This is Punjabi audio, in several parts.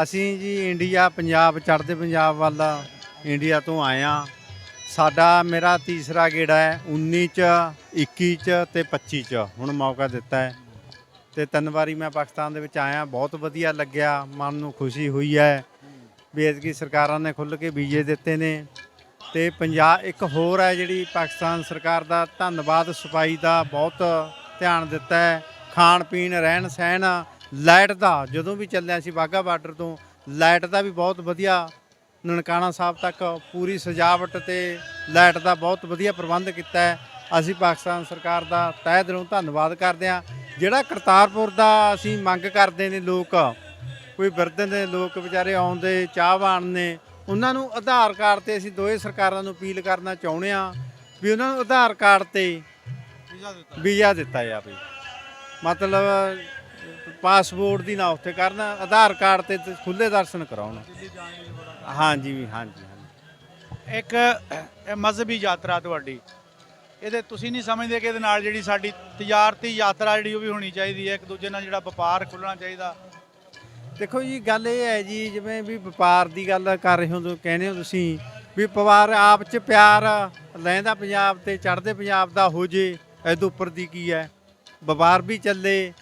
ਅਸੀਂ ਜੀ ਇੰਡੀਆ ਪੰਜਾਬ ਚੜ੍ਹਦੇ ਪੰਜਾਬ ਵੱਲ ਇੰਡੀਆ ਤੋਂ ਆਏ ਹਾਂ। ਸਾਡਾ ਮੇਰਾ ਤੀਸਰਾ ਗੇੜਾ ਹੈ 19 ਚ 21 ਚ ਤੇ 25 ਚ ਹੁਣ ਮੌਕਾ ਦਿੱਤਾ ਹੈ ਤੇ 3 ਵਾਰੀ ਮੈਂ ਪਾਕਿਸਤਾਨ ਦੇ ਵਿੱਚ ਆਇਆ। ਬਹੁਤ ਵਧੀਆ ਲੱਗਿਆ, ਮਨ ਨੂੰ ਖੁਸ਼ੀ ਹੋਈ ਹੈ ਵੀ ਐਤਕੀ ਸਰਕਾਰਾਂ ਨੇ ਖੁੱਲ੍ਹ ਕੇ ਵੀਜ਼ੇ ਦਿੱਤੇ ਨੇ। ਤੇ ਪੰਜਾਬ ਇੱਕ ਹੋਰ ਹੈ ਜਿਹੜੀ ਪਾਕਿਸਤਾਨ ਸਰਕਾਰ ਦਾ ਧੰਨਵਾਦ, ਸਫਾਈ ਦਾ ਬਹੁਤ ਧਿਆਨ ਦਿੱਤਾ ਹੈ, ਖਾਣ ਪੀਣ ਰਹਿਣ ਸਹਿਣ ਲਾਈਟ ਦਾ ਜਦੋਂ ਵੀ ਚੱਲਿਆ ਸੀ ਵਾਹਗਾ ਬਾਰਡਰ ਤੋਂ ਲਾਈਟ ਦਾ ਵੀ ਬਹੁਤ ਵਧੀਆ, ਨਨਕਾਣਾ ਸਾਹਿਬ ਤੱਕ ਪੂਰੀ ਸਜਾਵਟ ਤੇ ਲਾਈਟ ਦਾ ਬਹੁਤ ਵਧੀਆ ਪ੍ਰਬੰਧ ਕੀਤਾ ਹੈ। ਅਸੀਂ ਪਾਕਿਸਤਾਨ ਸਰਕਾਰ ਦਾ ਤਹਿ ਦਿਲੋਂ ਧੰਨਵਾਦ ਕਰਦੇ ਹਾਂ। ਜਿਹੜਾ ਕਰਤਾਰਪੁਰ ਦਾ ਅਸੀਂ ਮੰਗ ਕਰਦੇ ਨੇ ਲੋਕ, ਕੋਈ ਬਿਰਧ ਦੇ ਲੋਕ ਵਿਚਾਰੇ ਆਉਂਦੇ ਚਾਹਵਾਨ ਨੇ, ਉਹਨਾਂ ਨੂੰ ਆਧਾਰ ਕਾਰਡ ਤੇ ਅਸੀਂ ਦੋਵੇਂ ਸਰਕਾਰਾਂ ਨੂੰ ਅਪੀਲ ਕਰਨਾ ਚਾਹੁੰਦੇ ਹਾਂ ਵੀ ਉਹਨਾਂ ਨੂੰ ਆਧਾਰ ਕਾਰਡ ਤੇ ਵੀਜ਼ਾ ਦਿੱਤਾ ਜਾਵੇ। ਮਤਲਬ ਪਾਸਪੋਰਟ ਦੀ ਨਾ ਉੱਥੇ ਕਰਨ, ਆਧਾਰ ਕਾਰਡ ਤੇ ਖੁੱਲ੍ਹੇ ਦਰਸ਼ਨ ਕਰਾਉਣ। ਹਾਂਜੀ ਹਾਂਜੀ। ਇੱਕ ਮਜ਼ਹਬੀ ਯਾਤਰਾ ਤੁਹਾਡੀ, ਇਹਦੇ ਤੁਸੀਂ ਨਹੀਂ ਸਮਝਦੇ ਕਿ ਇਹਦੇ ਨਾਲ ਜਿਹੜੀ ਸਾਡੀ ਤਜਾਰਤੀ ਯਾਤਰਾ ਜਿਹੜੀ ਉਹ ਵੀ ਹੋਣੀ ਚਾਹੀਦੀ ਹੈ, ਇੱਕ ਦੂਜੇ ਨਾਲ ਜਿਹੜਾ ਵਪਾਰ ਖੁੱਲ੍ਹਣਾ ਚਾਹੀਦਾ? ਦੇਖੋ ਜੀ, ਗੱਲ ਇਹ ਹੈ ਜੀ, ਜਿਵੇਂ ਵੀ ਵਪਾਰ ਦੀ ਗੱਲ ਕਰ ਰਹੇ ਹੋ, ਕਹਿੰਦੇ ਹੋ ਤੁਸੀਂ ਵੀ ਵਪਾਰ ਆਪ 'ਚ ਪਿਆਰ ਲਹਿੰਦਾ ਪੰਜਾਬ ਤੇ ਚੜ੍ਹਦੇ ਪੰਜਾਬ ਦਾ ਹੋ ਜੇ, ਇਹ ਤੋਂ ਉੱਪਰ ਦੀ ਕੀ ਹੈ। ਵਪਾਰ ਵੀ ਚੱਲੇ,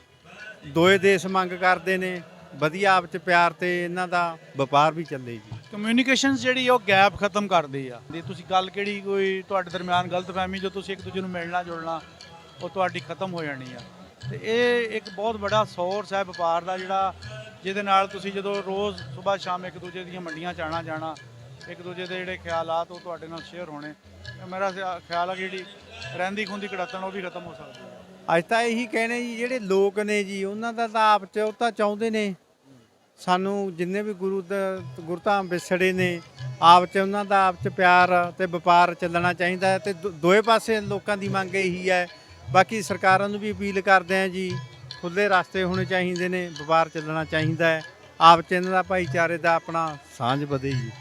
ਦੋਏ ਦੇਸ਼ ਮੰਗ ਕਰਦੇ ਨੇ, ਵਧੀਆ ਆਪ 'ਚ ਪਿਆਰ ਤੇ ਇਹਨਾਂ ਦਾ ਵਪਾਰ ਵੀ ਚੱਲੇ ਜੀ। ਕਮਿਊਨੀਕੇਸ਼ਨ ਜਿਹੜੀ ਉਹ ਗੈਪ ਖਤਮ ਕਰਦੀ ਆ। ਜੇ ਤੁਸੀਂ ਗੱਲ ਕਿਹੜੀ ਕੋਈ ਤੁਹਾਡੇ ਦਰਮਿਆਨ ਗਲਤਫਹਿਮੀ ਜੋ ਤੁਸੀਂ ਇੱਕ ਦੂਜੇ ਨੂੰ ਮਿਲਣਾ ਜੁਲਣਾ ਉਹ ਤੁਹਾਡੀ ਖਤਮ ਹੋ ਜਾਣੀ ਆ। ਤੇ ਇਹ ਇੱਕ ਬਹੁਤ ਵੱਡਾ ਸੋਰਸ ਹੈ ਵਪਾਰ ਦਾ, ਜਿਹੜਾ ਜਿਹਦੇ ਨਾਲ ਤੁਸੀਂ ਜਦੋਂ ਰੋਜ਼ ਸਵੇਰ ਸ਼ਾਮ ਇੱਕ ਦੂਜੇ ਦੀਆਂ ਮੰਡੀਆਂ 'ਚ ਆਉਣਾ ਜਾਣਾ, ਇੱਕ ਦੂਜੇ ਦੇ ਜਿਹੜੇ ਖਿਆਲਾਤ ਉਹ ਤੁਹਾਡੇ ਨਾਲ ਸ਼ੇਅਰ ਹੋਣੇ, ਮੇਰਾ ਖਿਆਲ ਹੈ ਕਿ ਜਿਹੜੀ ਰਹਿੰਦੀ ਖੁੰਦੀ ਕੜਤਣ ਉਹ ਵੀ ਖਤਮ ਹੋ ਸਕਦੀ ਹੈ। ਅੱਜ ਤਾਂ ਇਹੀ ਕਹਿਣੇ ਜੀ, ਜਿਹੜੇ ਲੋਕ ਨੇ ਜੀ ਉਹਨਾਂ ਦਾ ਤਾਂ ਆਪ 'ਚ ਉਹ ਤਾਂ ਚਾਹੁੰਦੇ ਨੇ ਸਾਨੂੰ ਜਿੰਨੇ ਵੀ ਗੁਰਧਾਮ ਵਿਛੜੇ ਨੇ ਆਪ 'ਚ ਉਹਨਾਂ ਦਾ ਆਪ 'ਚ ਪਿਆਰ ਤੇ ਵਪਾਰ ਚੱਲਣਾ ਚਾਹੀਦਾ ਹੈ। ਤੇ ਦੋਏ ਪਾਸੇ ਲੋਕਾਂ ਦੀ ਮੰਗ ਇਹੀ ਹੈ। ਬਾਕੀ ਸਰਕਾਰਾਂ ਨੂੰ ਵੀ ਅਪੀਲ ਕਰਦੇ ਹਾਂ ਜੀ, ਖੁੱਲ੍ਹੇ ਰਸਤੇ ਹੋਣੇ ਚਾਹੀਦੇ ਨੇ, ਵਪਾਰ ਚੱਲਣਾ ਚਾਹੀਦਾ ਹੈ, ਆਪ 'ਚ ਇਹਨਾਂ ਦਾ ਭਾਈਚਾਰੇ ਦਾ ਆਪਣਾ ਸਾਂਝ ਵਧੇ ਜੀ।